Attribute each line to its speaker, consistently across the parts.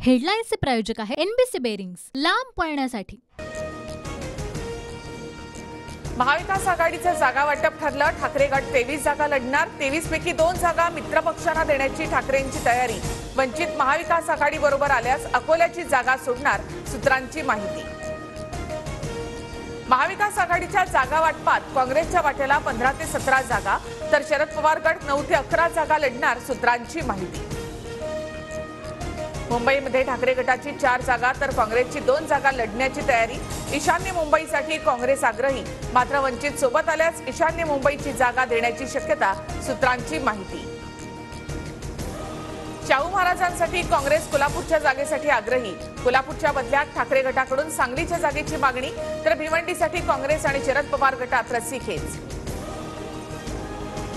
Speaker 1: हेडलाईन्सचे प्रायोजक आहे NBC bearings, लांब पळण्यासाठी।
Speaker 2: महाविकास आघाडीचं जागा वाटप ठरलं। ठाकरे गट 23 जागा लढणार। 23 पैकी 2 जागा मित्रपक्षांना देण्याची ठाकरेंची तयारी। वंचित महाविकास आघाडी बरोबर आल्यास अकोल्याची जागा सोडणार, सूत्रांची माहिती। महाविकास आघाडीच्या जागा वाटपात काँग्रेसच्या वाट्याला 15 ते 17 जागा, तर शरद पवार गट 9 ते 11 जागा लढणार, सूत्रांची माहिती। मुंबईमध्ये ठाकरे गटाची 4 जागा तर काँग्रेसची 2 जागा लढण्याची तयारी। ईशान्य मुंबईसाठी काँग्रेस आग्रही, मात्र वंचित सोबत आल्यास ईशान्य मुंबईची जागा देण्याची शक्यता, सूत्रांची माहिती। शाहू महाराजांसाठी काँग्रेस कोल्हापूरच्या जागेसाठी आग्रही। कोल्हापूरच्या बदल्यात ठाकरे गटाकडून सांगलीच्या जागेची मागणी, तर भिवंडीसाठी काँग्रेस आणि शरद पवार गटात रस्सीखेच।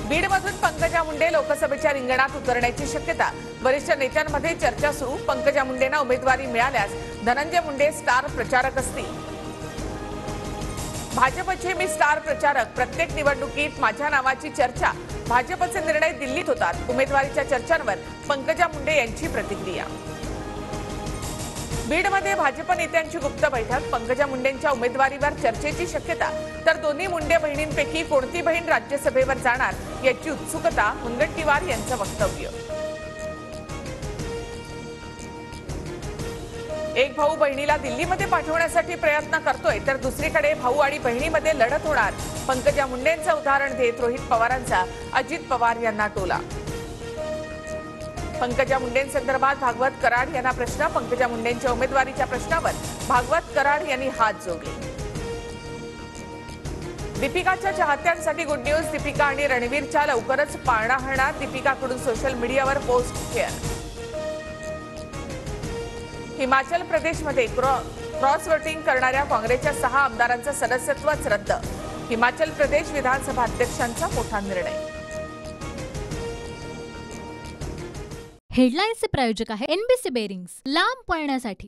Speaker 2: बीडमधून पंकजा मुंडे लोकसभेच्या रिंगणात उतरण्याची शक्यता। वरिष्ठ नेत्यांमध्ये चर्चा सुरू। पंकजा मुंडेंना उमेदवारी मिळाल्यास धनंजय मुंडे स्टार प्रचारक असतील। भाजपचे मी स्टार प्रचारक, प्रत्येक निवडणुकीत माझ्या नावाची चर्चा। भाजपचे निर्णय दिल्लीत होतात। उमेदवारीच्या चर्चांवर पंकजा मुंडे यांची प्रतिक्रिया। बीडमध्ये भाजप नेत्यांची गुप्त बैठक। पंकजा मुंडेंच्या उमेदवारीवर चर्चेची शक्यता, तर दोन्ही मुंडे बहिणींपैकी कोणती बहीण राज्यसभेवर जाणार याची उत्सुकता। मुनगंटीवार यांचं वक्तव्य। एक भाऊ बहिणीला दिल्लीमध्ये पाठवण्यासाठी प्रयत्न करतोय, तर दुसरीकडे भाऊ आणि बहिणीमध्ये लढत होणार। पंकजा मुंडेंचं उदाहरण देत रोहित पवारांचा अजित पवार यांना टोला। पंकजा मुंडेंसंदर्भात भागवत कराड यांना प्रश्न। पंकजा मुंडेंच्या उमेदवारीच्या प्रश्नावर भागवत कराड यांनी हात जोडले। दीपिकाच्या चाहत्यांसाठी गुड न्यूज। दीपिका आणि रणवीरच्या लवकरच पाळणा हलणार। दीपिकाकडून सोशल मीडियावर पोस्ट शेअर। हिमाचल प्रदेशमध्ये क्रॉस वोटिंग करणाऱ्या काँग्रेसच्या 6 आमदारांचं सदस्यत्वच रद्द। हिमाचल प्रदेश विधानसभा अध्यक्षांचा मोठा निर्णय।
Speaker 1: हेडलाईन्सचे प्रायोजक आहे एनबीसी बेरिंग्स, लांब पळण्यासाठी।